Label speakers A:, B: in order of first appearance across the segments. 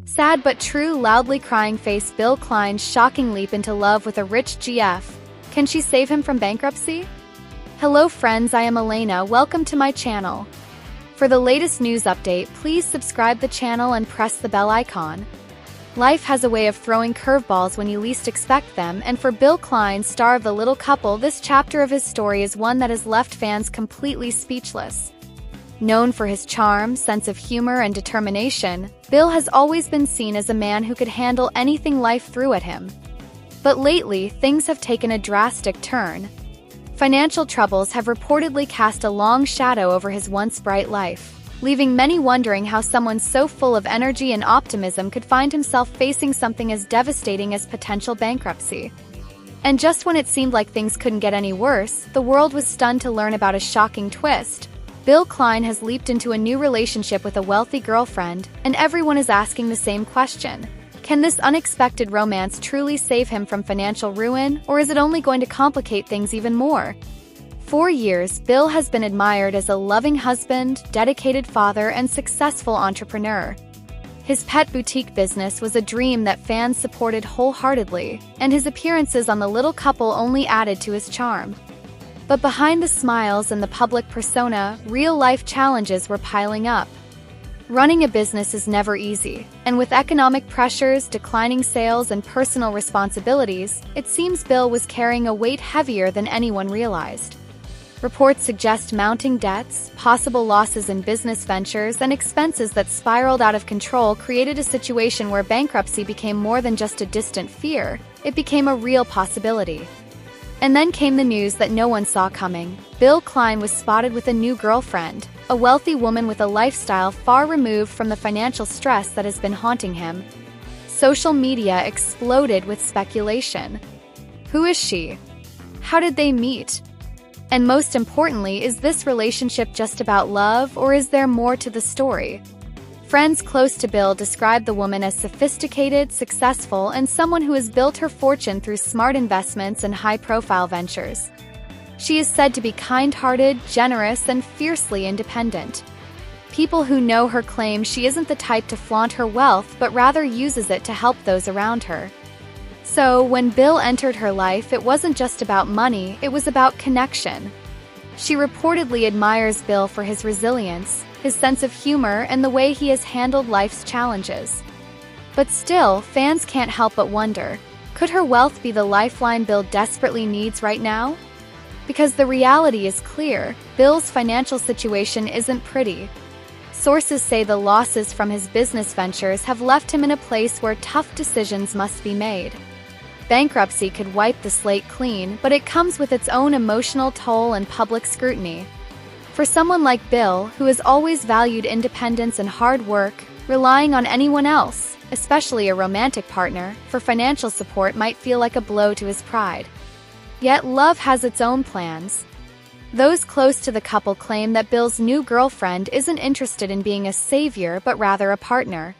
A: Sad but true, loudly crying face Bill Klein's shocking leap into love with a rich GF. Can she save him from bankruptcy? Hello friends, I am Elena, welcome to my channel. For the latest news update, please subscribe the channel and press the bell icon. Life has a way of throwing curveballs when you least expect them, and for Bill Klein, star of The Little Couple, this chapter of his story is one that has left fans completely speechless. Known for his charm, sense of humor, and determination, Bill has always been seen as a man who could handle anything life threw at him. But lately, things have taken a drastic turn. Financial troubles have reportedly cast a long shadow over his once bright life, leaving many wondering how someone so full of energy and optimism could find himself facing something as devastating as potential bankruptcy. And just when it seemed like things couldn't get any worse, the world was stunned to learn about a shocking twist. Bill Klein has leaped into a new relationship with a wealthy girlfriend, and everyone is asking the same question. Can this unexpected romance truly save him from financial ruin, or is it only going to complicate things even more? For years, Bill has been admired as a loving husband, dedicated father, and successful entrepreneur. His pet boutique business was a dream that fans supported wholeheartedly, and his appearances on The Little Couple only added to his charm. But behind the smiles and the public persona, real-life challenges were piling up. Running a business is never easy, and with economic pressures, declining sales, and personal responsibilities, it seems Bill was carrying a weight heavier than anyone realized. Reports suggest mounting debts, possible losses in business ventures, and expenses that spiraled out of control created a situation where bankruptcy became more than just a distant fear. It became a real possibility. And then came the news that no one saw coming. Bill Klein was spotted with a new girlfriend, a wealthy woman with a lifestyle far removed from the financial stress that has been haunting him. Social media exploded with speculation. Who is she? How did they meet? And most importantly, is this relationship just about love, or is there more to the story? Friends close to Bill describe the woman as sophisticated, successful, and someone who has built her fortune through smart investments and high-profile ventures. She is said to be kind-hearted, generous, and fiercely independent. People who know her claim she isn't the type to flaunt her wealth, but rather uses it to help those around her. So, when Bill entered her life, it wasn't just about money, it was about connection. She reportedly admires Bill for his resilience, his sense of humor, and the way he has handled life's challenges. But still, fans can't help but wonder, could her wealth be the lifeline Bill desperately needs right now? Because the reality is clear, Bill's financial situation isn't pretty. Sources say the losses from his business ventures have left him in a place where tough decisions must be made. Bankruptcy could wipe the slate clean, but it comes with its own emotional toll and public scrutiny. For someone like Bill, who has always valued independence and hard work, relying on anyone else, especially a romantic partner, for financial support might feel like a blow to his pride. Yet love has its own plans. Those close to the couple claim that Bill's new girlfriend isn't interested in being a savior but rather a partner.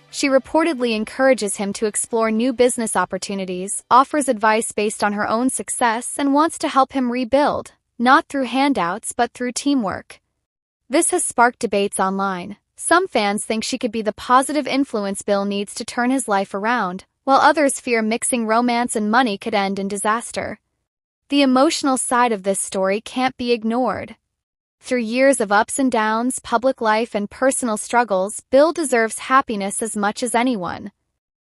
A: She reportedly encourages him to explore new business opportunities, offers advice based on her own success, and wants to help him rebuild. Not through handouts, but through teamwork. This has sparked debates online. Some fans think she could be the positive influence Bill needs to turn his life around, while others fear mixing romance and money could end in disaster. The emotional side of this story can't be ignored. Through years of ups and downs, public life, and personal struggles, Bill deserves happiness as much as anyone.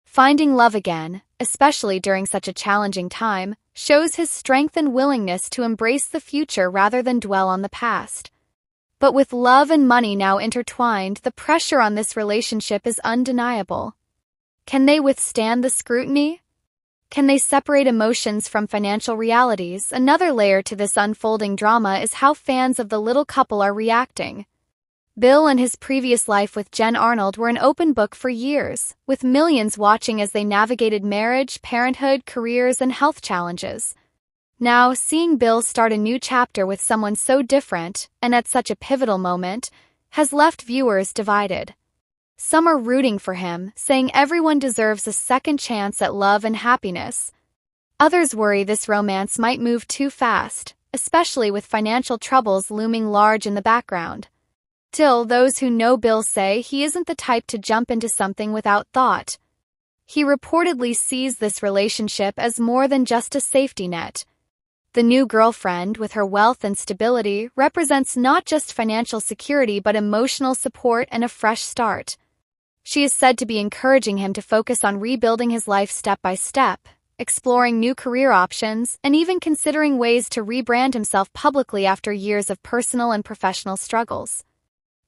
A: Finding love again, especially during such a challenging time, shows his strength and willingness to embrace the future rather than dwell on the past. But with love and money now intertwined, the pressure on this relationship is undeniable. Can they withstand the scrutiny? Can they separate emotions from financial realities? Another layer to this unfolding drama is how fans of The Little Couple are reacting. Bill and his previous life with Jen Arnold were an open book for years, with millions watching as they navigated marriage, parenthood, careers, and health challenges. Now, seeing Bill start a new chapter with someone so different, and at such a pivotal moment, has left viewers divided. Some are rooting for him, saying everyone deserves a second chance at love and happiness. Others worry this romance might move too fast, especially with financial troubles looming large in the background. Still, those who know Bill say he isn't the type to jump into something without thought. He reportedly sees this relationship as more than just a safety net. The new girlfriend, with her wealth and stability, represents not just financial security but emotional support and a fresh start. She is said to be encouraging him to focus on rebuilding his life step by step, exploring new career options, and even considering ways to rebrand himself publicly after years of personal and professional struggles.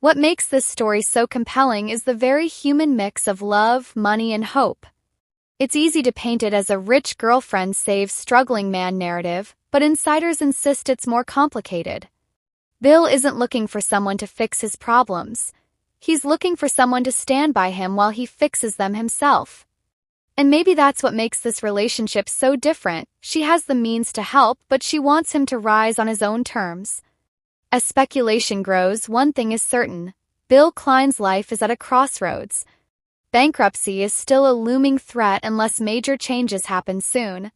A: What makes this story so compelling is the very human mix of love, money, and hope. It's easy to paint it as a rich girlfriend saves struggling man narrative, but insiders insist it's more complicated. Bill isn't looking for someone to fix his problems. He's looking for someone to stand by him while he fixes them himself. And maybe that's what makes this relationship so different. She has the means to help, but she wants him to rise on his own terms. As speculation grows, one thing is certain: Bill Klein's life is at a crossroads. Bankruptcy is still a looming threat unless major changes happen soon.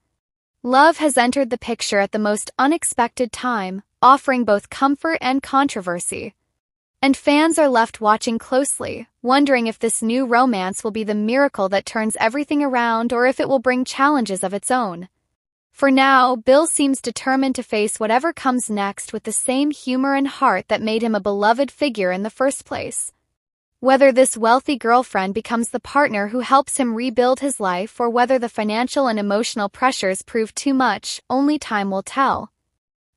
A: Love has entered the picture at the most unexpected time, offering both comfort and controversy. And fans are left watching closely, wondering if this new romance will be the miracle that turns everything around or if it will bring challenges of its own. For now, Bill seems determined to face whatever comes next with the same humor and heart that made him a beloved figure in the first place. Whether this wealthy girlfriend becomes the partner who helps him rebuild his life or whether the financial and emotional pressures prove too much, only time will tell.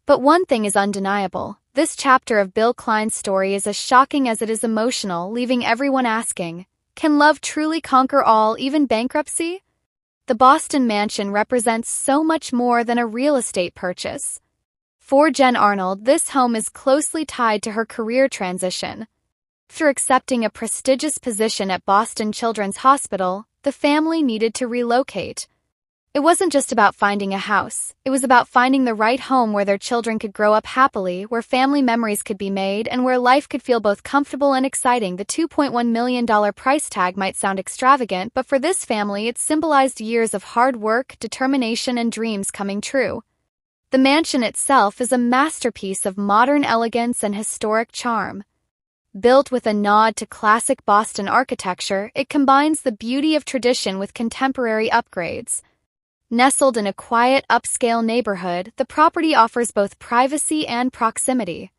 A: But one thing is undeniable: this chapter of Bill Klein's story is as shocking as it is emotional, leaving everyone asking, can love truly conquer all, even bankruptcy? The Boston mansion represents so much more than a real estate purchase. For Jen Arnold, this home is closely tied to her career transition. After accepting a prestigious position at Boston Children's Hospital, the family needed to relocate. It wasn't just about finding a house, it was about finding the right home where their children could grow up happily, where family memories could be made, and where life could feel both comfortable and exciting. The $2.1 million price tag might sound extravagant, but for this family it symbolized years of hard work, determination, and dreams coming true. The mansion itself is a masterpiece of modern elegance and historic charm. Built with a nod to classic Boston architecture, it combines the beauty of tradition with contemporary upgrades. Nestled in a quiet, upscale neighborhood, the property offers both privacy and proximity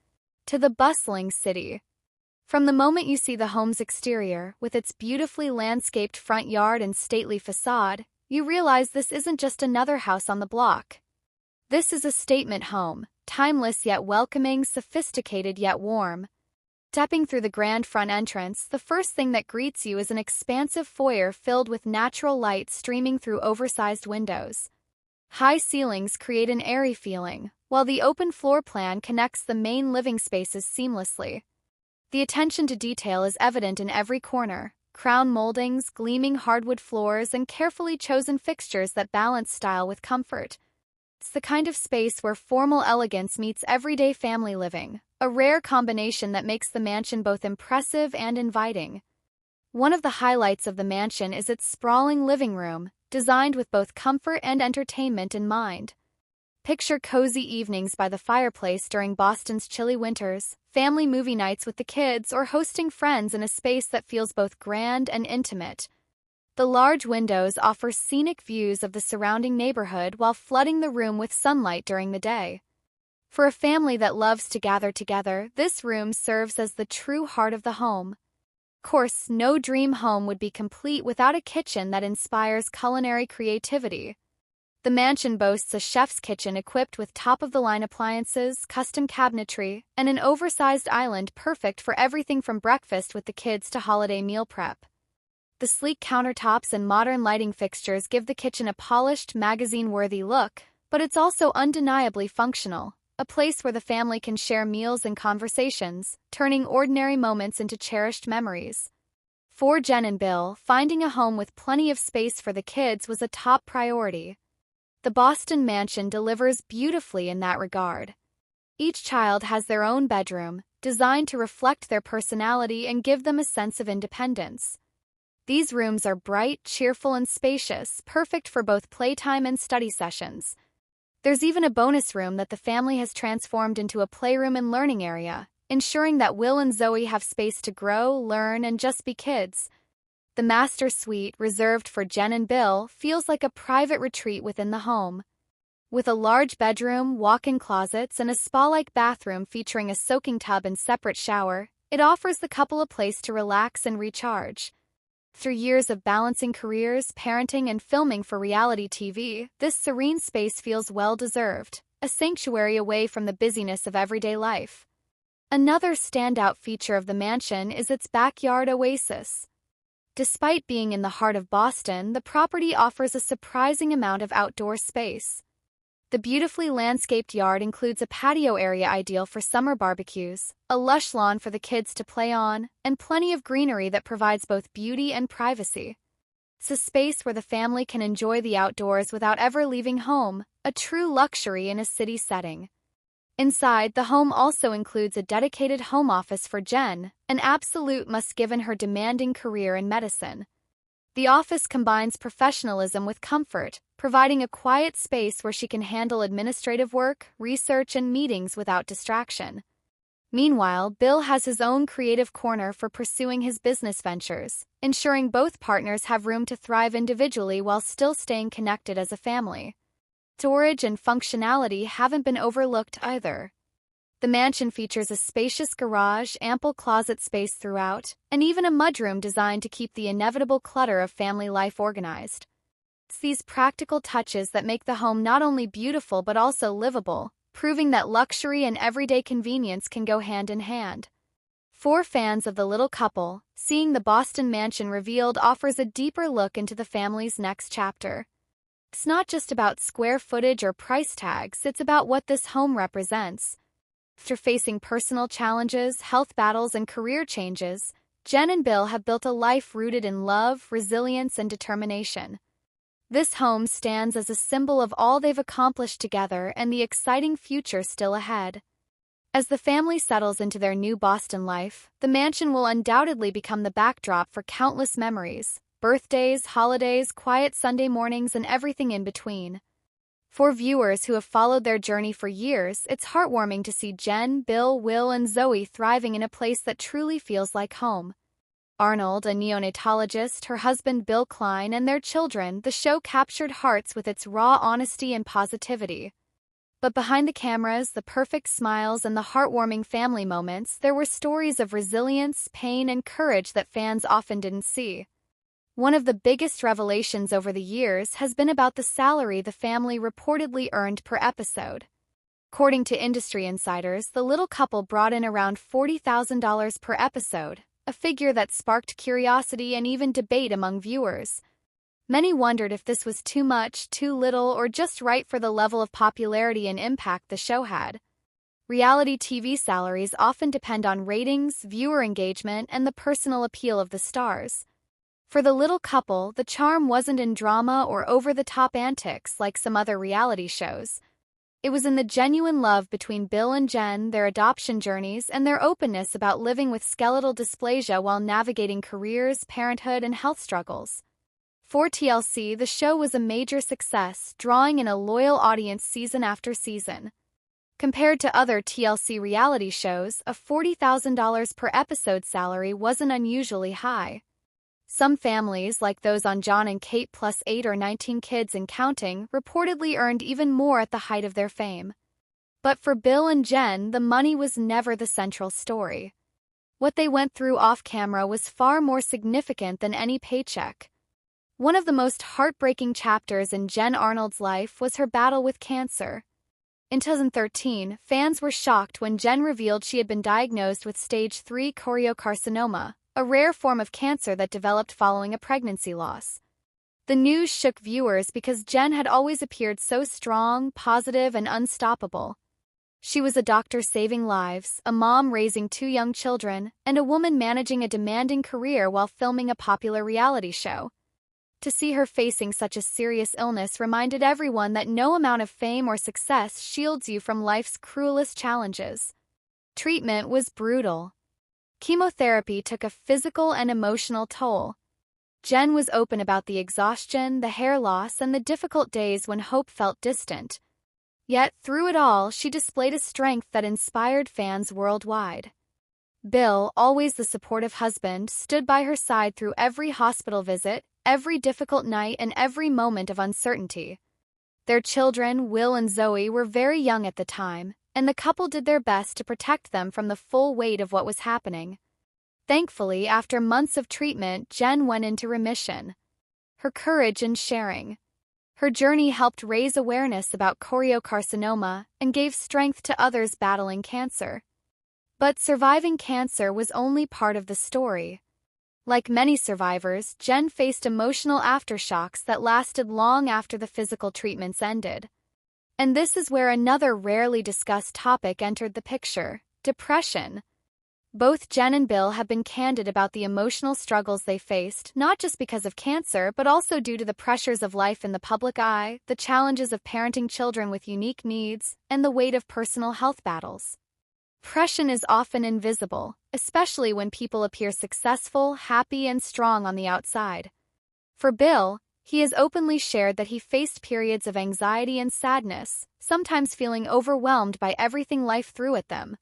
A: to the bustling city. From the moment you see the home's exterior, with its beautifully landscaped front yard and stately facade, you realize this isn't just another house on the block. This is a statement home, timeless yet welcoming, sophisticated yet warm. Stepping through the grand front entrance, the first thing that greets you is an expansive foyer filled with natural light streaming through oversized windows. High ceilings create an airy feeling, while the open floor plan connects the main living spaces seamlessly. The attention to detail is evident in every corner: crown moldings, gleaming hardwood floors, and carefully chosen fixtures that balance style with comfort. It's the kind of space where formal elegance meets everyday family living, a rare combination that makes the mansion both impressive and inviting. One of the highlights of the mansion is its sprawling living room, designed with both comfort and entertainment in mind. Picture cozy evenings by the fireplace during Boston's chilly winters, family movie nights with the kids, or hosting friends in a space that feels both grand and intimate. The large windows offer scenic views of the surrounding neighborhood while flooding the room with sunlight during the day. For a family that loves to gather together, this room serves as the true heart of the home. Of course, no dream home would be complete without a kitchen that inspires culinary creativity. The mansion boasts a chef's kitchen equipped with top-of-the-line appliances, custom cabinetry, and an oversized island perfect for everything from breakfast with the kids to holiday meal prep. The sleek countertops and modern lighting fixtures give the kitchen a polished, magazine-worthy look, but it's also undeniably functional, a place where the family can share meals and conversations, turning ordinary moments into cherished memories. For Jen and Bill, finding a home with plenty of space for the kids was a top priority. The Boston mansion delivers beautifully in that regard. Each child has their own bedroom, designed to reflect their personality and give them a sense of independence. These rooms are bright, cheerful, and spacious, perfect for both playtime and study sessions. There's even a bonus room that the family has transformed into a playroom and learning area, ensuring that Will and Zoe have space to grow, learn, and just be kids. The master suite, reserved for Jen and Bill, feels like a private retreat within the home. With a large bedroom, walk-in closets, and a spa-like bathroom featuring a soaking tub and separate shower, it offers the couple a place to relax and recharge. Through years of balancing careers, parenting, and filming for reality TV, this serene space feels well-deserved, a sanctuary away from the busyness of everyday life. Another standout feature of the mansion is its backyard oasis. Despite being in the heart of Boston, the property offers a surprising amount of outdoor space. The beautifully landscaped yard includes a patio area ideal for summer barbecues, a lush lawn for the kids to play on, and plenty of greenery that provides both beauty and privacy. It's a space where the family can enjoy the outdoors without ever leaving home, a true luxury in a city setting. Inside, the home also includes a dedicated home office for Jen, an absolute must given her demanding career in medicine. The office combines professionalism with comfort, providing a quiet space where she can handle administrative work, research, and meetings without distraction. Meanwhile, Bill has his own creative corner for pursuing his business ventures, ensuring both partners have room to thrive individually while still staying connected as a family. Storage and functionality haven't been overlooked either. The mansion features a spacious garage, ample closet space throughout, and even a mudroom designed to keep the inevitable clutter of family life organized. It's these practical touches that make the home not only beautiful but also livable, proving that luxury and everyday convenience can go hand in hand. For fans of the little couple, seeing the Boston mansion revealed offers a deeper look into the family's next chapter. It's not just about square footage or price tags, it's about what this home represents. After facing personal challenges, health battles, and career changes, Jen and Bill have built a life rooted in love, resilience, and determination. This home stands as a symbol of all they've accomplished together and the exciting future still ahead. As the family settles into their new Boston life, the mansion will undoubtedly become the backdrop for countless memories, birthdays, holidays, quiet Sunday mornings, and everything in between. For viewers who have followed their journey for years, it's heartwarming to see Jen, Bill, Will, and Zoe thriving in a place that truly feels like home. Arnold, a neonatologist, her husband Bill Klein, and their children, the show captured hearts with its raw honesty and positivity. But behind the cameras, the perfect smiles, and the heartwarming family moments, there were stories of resilience, pain, and courage that fans often didn't see. One of the biggest revelations over the years has been about the salary the family reportedly earned per episode. According to industry insiders, the little couple brought in around $40,000 per episode, a figure that sparked curiosity and even debate among viewers. Many wondered if this was too much, too little, or just right for the level of popularity and impact the show had. Reality TV salaries often depend on ratings, viewer engagement, and the personal appeal of the stars. For the little couple, the charm wasn't in drama or over-the-top antics like some other reality shows. It was in the genuine love between Bill and Jen, their adoption journeys, and their openness about living with skeletal dysplasia while navigating careers, parenthood, and health struggles. For TLC, the show was a major success, drawing in a loyal audience season after season. Compared to other TLC reality shows, a $40,000 per episode salary wasn't unusually high. Some families, like those on John and Kate plus 8 or 19 kids and counting, reportedly earned even more at the height of their fame. But for Bill and Jen, the money was never the central story. What they went through off-camera was far more significant than any paycheck. One of the most heartbreaking chapters in Jen Arnold's life was her battle with cancer. In 2013, fans were shocked when Jen revealed she had been diagnosed with stage 3 choriocarcinoma, a rare form of cancer that developed following a pregnancy loss. The news shook viewers because Jen had always appeared so strong, positive, and unstoppable. She was a doctor saving lives, a mom raising 2 young children, and a woman managing a demanding career while filming a popular reality show. To see her facing such a serious illness reminded everyone that no amount of fame or success shields you from life's cruelest challenges. Treatment was brutal. Chemotherapy took a physical and emotional toll. Jen was open about the exhaustion, the hair loss, and the difficult days when hope felt distant. Yet, through it all, she displayed a strength that inspired fans worldwide. Bill, always the supportive husband, stood by her side through every hospital visit, every difficult night, and every moment of uncertainty. Their children, Will and Zoe, were very young at the time, and the couple did their best to protect them from the full weight of what was happening. Thankfully, after months of treatment, Jen went into remission. Her courage in sharing. Her journey helped raise awareness about choriocarcinoma and gave strength to others battling cancer. But surviving cancer was only part of the story. Like many survivors, Jen faced emotional aftershocks that lasted long after the physical treatments ended. And this is where another rarely discussed topic entered the picture: depression. Both Jen and Bill have been candid about the emotional struggles they faced, not just because of cancer, but also due to the pressures of life in the public eye, the challenges of parenting children with unique needs, and the weight of personal health battles. Depression is often invisible, especially when people appear successful, happy, and strong on the outside. For Bill, he has openly shared that he faced periods of anxiety and sadness, sometimes feeling overwhelmed by everything life threw at them.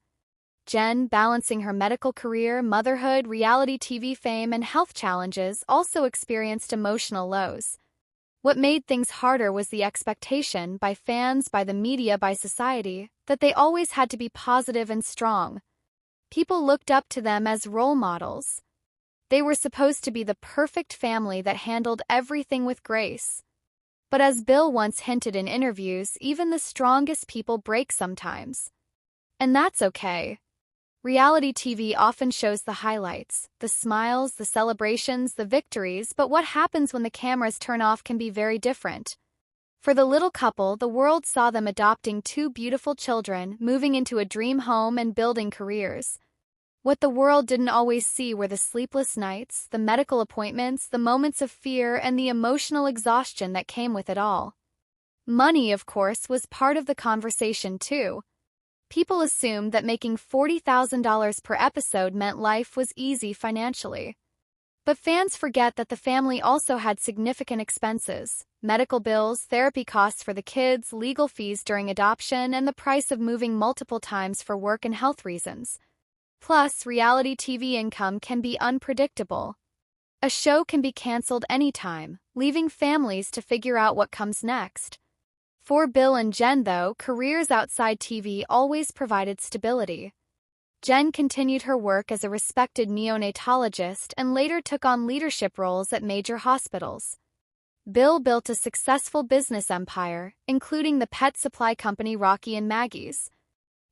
A: Jen, balancing her medical career, motherhood, reality TV fame, and health challenges, also experienced emotional lows. What made things harder was the expectation, by fans, by the media, by society, that they always had to be positive and strong. People looked up to them as role models. They were supposed to be the perfect family that handled everything with grace. But as Bill once hinted in interviews, even the strongest people break sometimes. And that's okay. Reality TV often shows the highlights, the smiles, the celebrations, the victories, but what happens when the cameras turn off can be very different. For the little couple, the world saw them adopting 2 beautiful children, moving into a dream home, and building careers. What the world didn't always see were the sleepless nights, the medical appointments, the moments of fear, and the emotional exhaustion that came with it all. Money, of course, was part of the conversation too. People assumed that making $40,000 per episode meant life was easy financially. But fans forget that the family also had significant expenses: medical bills, therapy costs for the kids, legal fees during adoption, and the price of moving multiple times for work and health reasons. Plus, reality TV income can be unpredictable. A show can be canceled anytime, leaving families to figure out what comes next. For Bill and Jen, though, careers outside TV always provided stability. Jen continued her work as a respected neonatologist and later took on leadership roles at major hospitals. Bill built a successful business empire, including the pet supply company Rocky and Maggie's.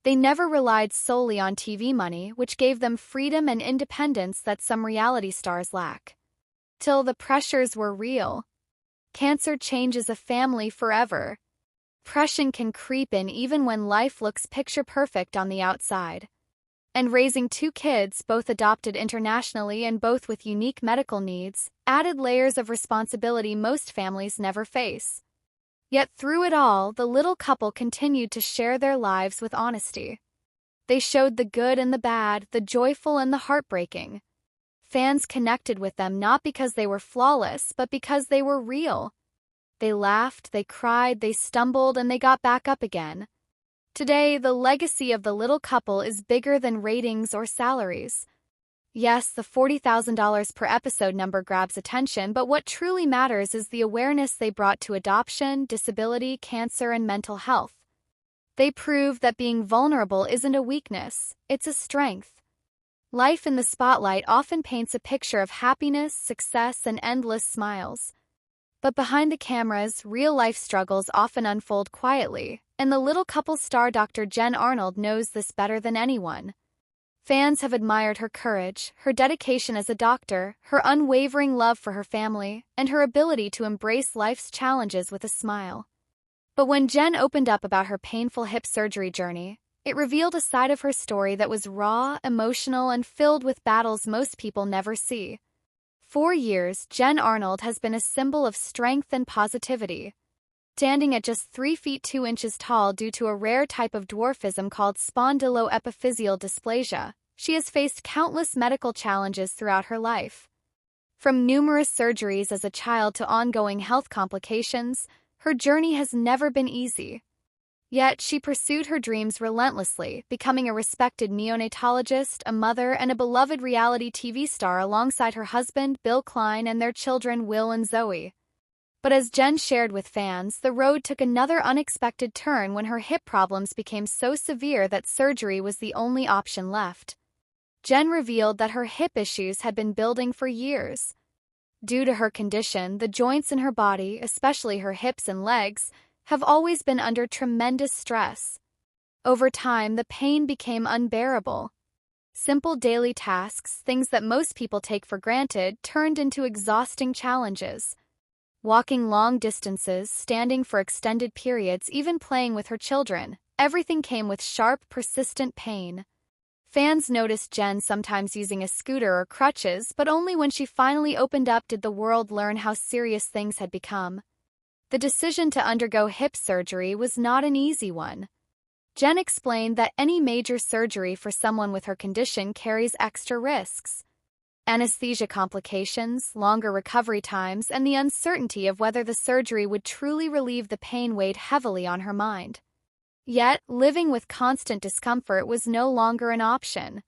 A: They never relied solely on TV money, which gave them freedom and independence that some reality stars lack. Till the pressures were real. Cancer changes a family forever. Depression can creep in even when life looks picture-perfect on the outside. And raising 2 kids, both adopted internationally and both with unique medical needs, added layers of responsibility most families never face. Yet through it all, the little couple continued to share their lives with honesty. They showed the good and the bad, the joyful and the heartbreaking. Fans connected with them not because they were flawless, but because they were real. They laughed, they cried, they stumbled, and they got back up again. Today, the legacy of the little couple is bigger than ratings or salaries. Yes, the $40,000 per episode number grabs attention, but what truly matters is the awareness they brought to adoption, disability, cancer, and mental health. They prove that being vulnerable isn't a weakness, it's a strength. Life in the spotlight often paints a picture of happiness, success, and endless smiles. But behind the cameras, real-life struggles often unfold quietly, and the little couple star Dr. Jen Arnold knows this better than anyone. Fans have admired her courage, her dedication as a doctor, her unwavering love for her family, and her ability to embrace life's challenges with a smile. But when Jen opened up about her painful hip surgery journey, it revealed a side of her story that was raw, emotional, and filled with battles most people never see. For years, Jen Arnold has been a symbol of strength and positivity. Standing at just 3 feet 2 inches tall due to a rare type of dwarfism called spondyloepiphyseal dysplasia, she has faced countless medical challenges throughout her life. From numerous surgeries as a child to ongoing health complications, her journey has never been easy. Yet she pursued her dreams relentlessly, becoming a respected neonatologist, a mother, and a beloved reality TV star alongside her husband, Bill Klein, and their children, Will and Zoe. But as Jen shared with fans, the road took another unexpected turn when her hip problems became so severe that surgery was the only option left. Jen revealed that her hip issues had been building for years. Due to her condition, the joints in her body, especially her hips and legs, have always been under tremendous stress. Over time, the pain became unbearable. Simple daily tasks, things that most people take for granted, turned into exhausting challenges. Walking long distances, standing for extended periods, even playing with her children, everything came with sharp, persistent pain. Fans noticed Jen sometimes using a scooter or crutches, but only when she finally opened up did the world learn how serious things had become. The decision to undergo hip surgery was not an easy one. Jen explained that any major surgery for someone with her condition carries extra risks. Anesthesia complications, longer recovery times, and the uncertainty of whether the surgery would truly relieve the pain weighed heavily on her mind. Yet, living with constant discomfort was no longer an option.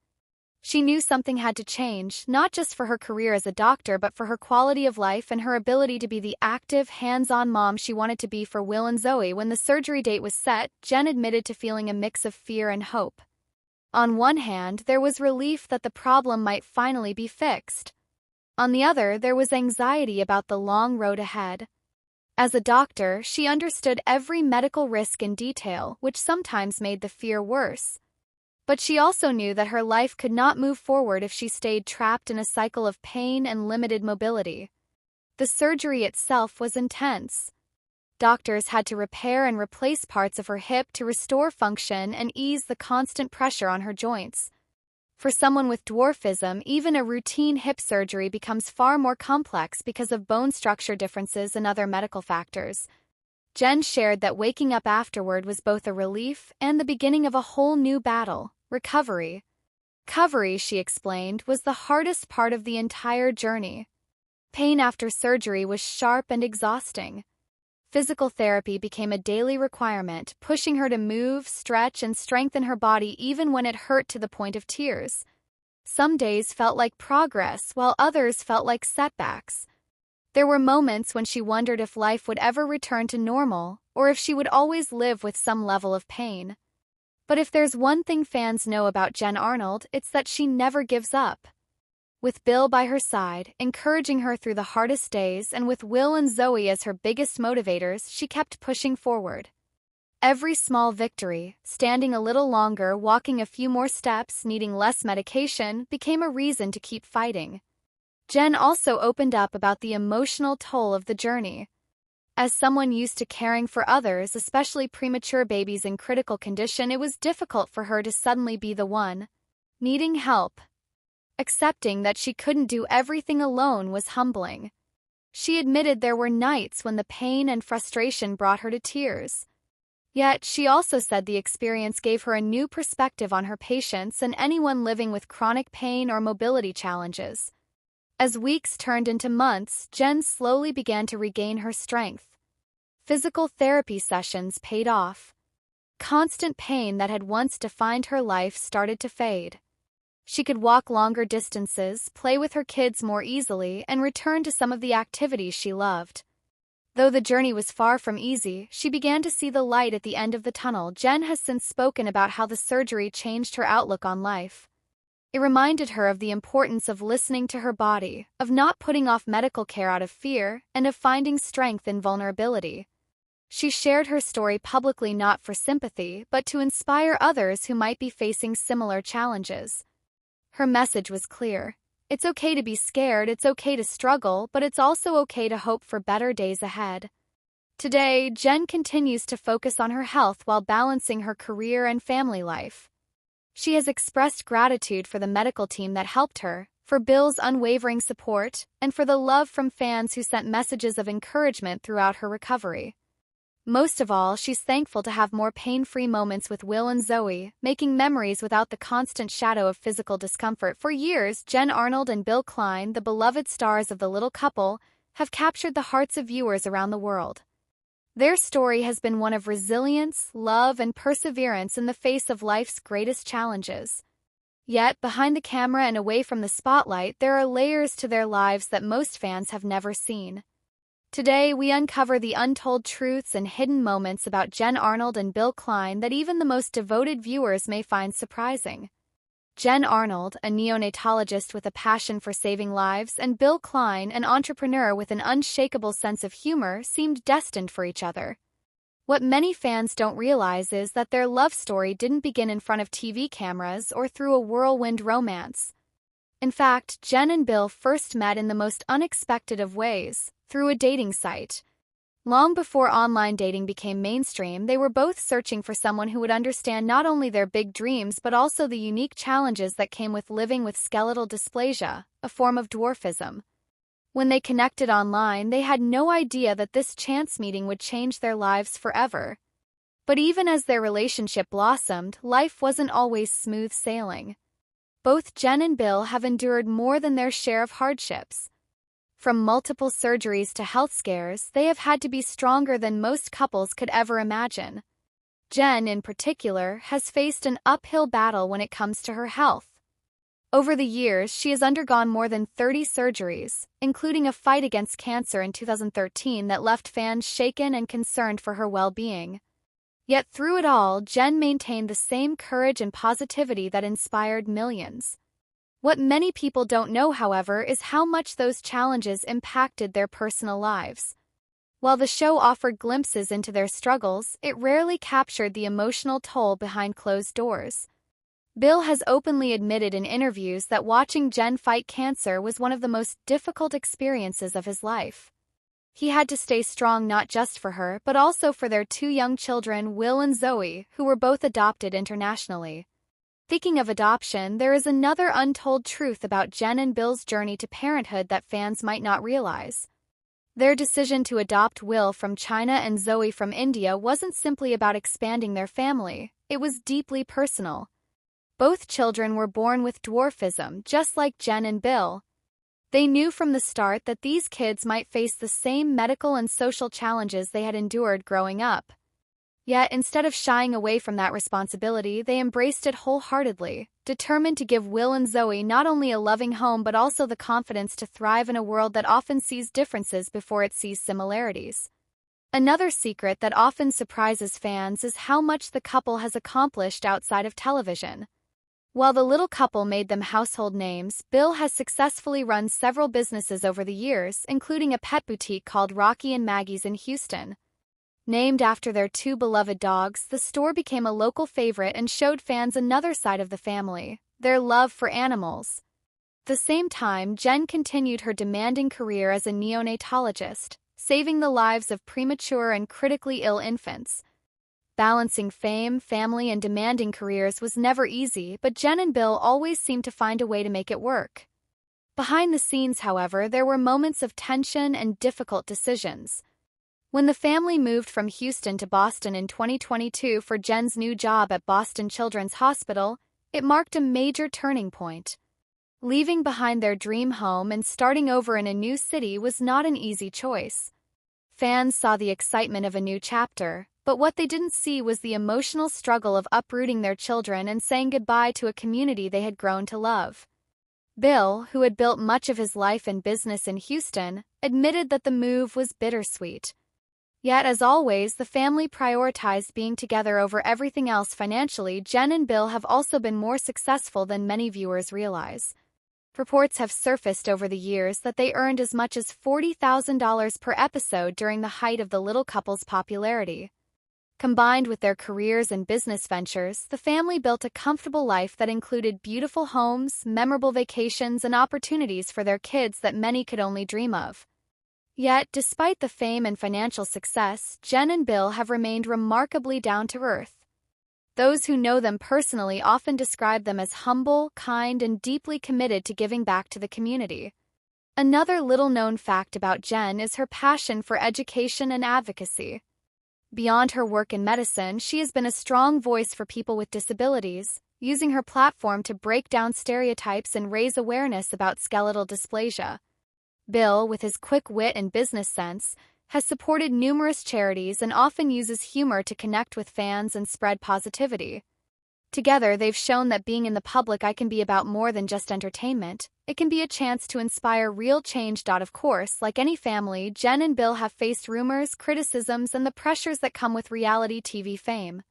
A: She knew something had to change, not just for her career as a doctor but for her quality of life and her ability to be the active, hands-on mom she wanted to be for Will and Zoe. When the surgery date was set, Jen admitted to feeling a mix of fear and hope. On one hand, there was relief that the problem might finally be fixed. On the other, there was anxiety about the long road ahead. As a doctor, she understood every medical risk in detail, which sometimes made the fear worse. But she also knew that her life could not move forward if she stayed trapped in a cycle of pain and limited mobility. The surgery itself was intense. Doctors had to repair and replace parts of her hip to restore function and ease the constant pressure on her joints. For someone with dwarfism, even a routine hip surgery becomes far more complex because of bone structure differences and other medical factors. Jen shared that waking up afterward was both a relief and the beginning of a whole new battle, recovery. Recovery, she explained, was the hardest part of the entire journey. Pain after surgery was sharp and exhausting. Physical therapy became a daily requirement, pushing her to move, stretch, and strengthen her body even when it hurt to the point of tears. Some days felt like progress, while others felt like setbacks. There were moments when she wondered if life would ever return to normal, or if she would always live with some level of pain. But if there's one thing fans know about Jen Arnold, it's that she never gives up. With Bill by her side, encouraging her through the hardest days, and with Will and Zoe as her biggest motivators, she kept pushing forward. Every small victory, standing a little longer, walking a few more steps, needing less medication, became a reason to keep fighting. Jen also opened up about the emotional toll of the journey. As someone used to caring for others, especially premature babies in critical condition, it was difficult for her to suddenly be the one needing help. Accepting that she couldn't do everything alone was humbling. She admitted there were nights when the pain and frustration brought her to tears. Yet, she also said the experience gave her a new perspective on her patients and anyone living with chronic pain or mobility challenges. As weeks turned into months, Jen slowly began to regain her strength. Physical therapy sessions paid off. Constant pain that had once defined her life started to fade. She could walk longer distances, play with her kids more easily, and return to some of the activities she loved. Though the journey was far from easy, she began to see the light at the end of the tunnel. Jen has since spoken about how the surgery changed her outlook on life. It reminded her of the importance of listening to her body, of not putting off medical care out of fear, and of finding strength in vulnerability. She shared her story publicly not for sympathy, but to inspire others who might be facing similar challenges. Her message was clear. It's okay to be scared, it's okay to struggle, but it's also okay to hope for better days ahead. Today, Jen continues to focus on her health while balancing her career and family life. She has expressed gratitude for the medical team that helped her, for Bill's unwavering support, and for the love from fans who sent messages of encouragement throughout her recovery. Most of all, she's thankful to have more pain-free moments with Will and Zoe, making memories without the constant shadow of physical discomfort. For years, Jen Arnold and Bill Klein, the beloved stars of The Little Couple, have captured the hearts of viewers around the world. Their story has been one of resilience, love, and perseverance in the face of life's greatest challenges. Yet, behind the camera and away from the spotlight, there are layers to their lives that most fans have never seen. Today, we uncover the untold truths and hidden moments about Jen Arnold and Bill Klein that even the most devoted viewers may find surprising. Jen Arnold, a neonatologist with a passion for saving lives, and Bill Klein, an entrepreneur with an unshakable sense of humor, seemed destined for each other. What many fans don't realize is that their love story didn't begin in front of TV cameras or through a whirlwind romance. In fact, Jen and Bill first met in the most unexpected of ways, through a dating site. Long before online dating became mainstream, they were both searching for someone who would understand not only their big dreams but also the unique challenges that came with living with skeletal dysplasia, a form of dwarfism. When they connected online, they had no idea that this chance meeting would change their lives forever. But even as their relationship blossomed, life wasn't always smooth sailing. Both Jen and Bill have endured more than their share of hardships. From multiple surgeries to health scares, they have had to be stronger than most couples could ever imagine. Jen, in particular, has faced an uphill battle when it comes to her health. Over the years, she has undergone more than 30 surgeries, including a fight against cancer in 2013 that left fans shaken and concerned for her well-being. Yet through it all, Jen maintained the same courage and positivity that inspired millions. What many people don't know, however, is how much those challenges impacted their personal lives. While the show offered glimpses into their struggles, it rarely captured the emotional toll behind closed doors. Bill has openly admitted in interviews that watching Jen fight cancer was one of the most difficult experiences of his life. He had to stay strong not just for her, but also for their two young children, Will and Zoe, who were both adopted internationally. Speaking of adoption, there is another untold truth about Jen and Bill's journey to parenthood that fans might not realize. Their decision to adopt Will from China and Zoe from India wasn't simply about expanding their family, it was deeply personal. Both children were born with dwarfism, just like Jen and Bill. They knew from the start that these kids might face the same medical and social challenges they had endured growing up. Yet, instead of shying away from that responsibility, they embraced it wholeheartedly, determined to give Will and Zoe not only a loving home but also the confidence to thrive in a world that often sees differences before it sees similarities. Another secret that often surprises fans is how much the couple has accomplished outside of television. While the little couple made them household names, Bill has successfully run several businesses over the years, including a pet boutique called Rocky and Maggie's in Houston. Named after their two beloved dogs, the store became a local favorite and showed fans another side of the family, their love for animals. At the same time, Jen continued her demanding career as a neonatologist, saving the lives of premature and critically ill infants. Balancing fame, family, and demanding careers was never easy, but Jen and Bill always seemed to find a way to make it work. Behind the scenes, however, there were moments of tension and difficult decisions. When the family moved from Houston to Boston in 2022 for Jen's new job at Boston Children's Hospital, it marked a major turning point. Leaving behind their dream home and starting over in a new city was not an easy choice. Fans saw the excitement of a new chapter, but what they didn't see was the emotional struggle of uprooting their children and saying goodbye to a community they had grown to love. Bill, who had built much of his life and business in Houston, admitted that the move was bittersweet. Yet, as always, the family prioritized being together over everything else. Financially, Jen and Bill have also been more successful than many viewers realize. Reports have surfaced over the years that they earned as much as $40,000 per episode during the height of the little couple's popularity. Combined with their careers and business ventures, the family built a comfortable life that included beautiful homes, memorable vacations, and opportunities for their kids that many could only dream of. Yet, despite the fame and financial success, Jen and Bill have remained remarkably down-to-earth. Those who know them personally often describe them as humble, kind, and deeply committed to giving back to the community. Another little-known fact about Jen is her passion for education and advocacy. Beyond her work in medicine, she has been a strong voice for people with disabilities, using her platform to break down stereotypes and raise awareness about skeletal dysplasia. Bill, with his quick wit and business sense, has supported numerous charities and often uses humor to connect with fans and spread positivity. Together, they've shown that being in the public eye can be about more than just entertainment. It can be a chance to inspire real change. Of course, like any family, Jen and Bill have faced rumors, criticisms, and the pressures that come with reality TV fame.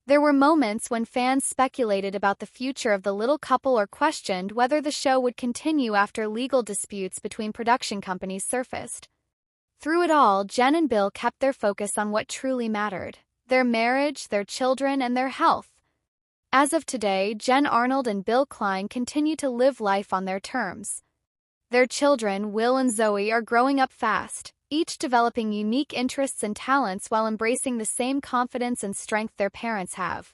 A: There were moments when fans speculated about the future of the little couple or questioned whether the show would continue after legal disputes between production companies surfaced. Through it all, Jen and Bill kept their focus on what truly mattered: their marriage, their children, and their health. As of today, Jen Arnold and Bill Klein continue to live life on their terms. Their children, Will and Zoe, are growing up fast, each developing unique interests and talents while embracing the same confidence and strength their parents have.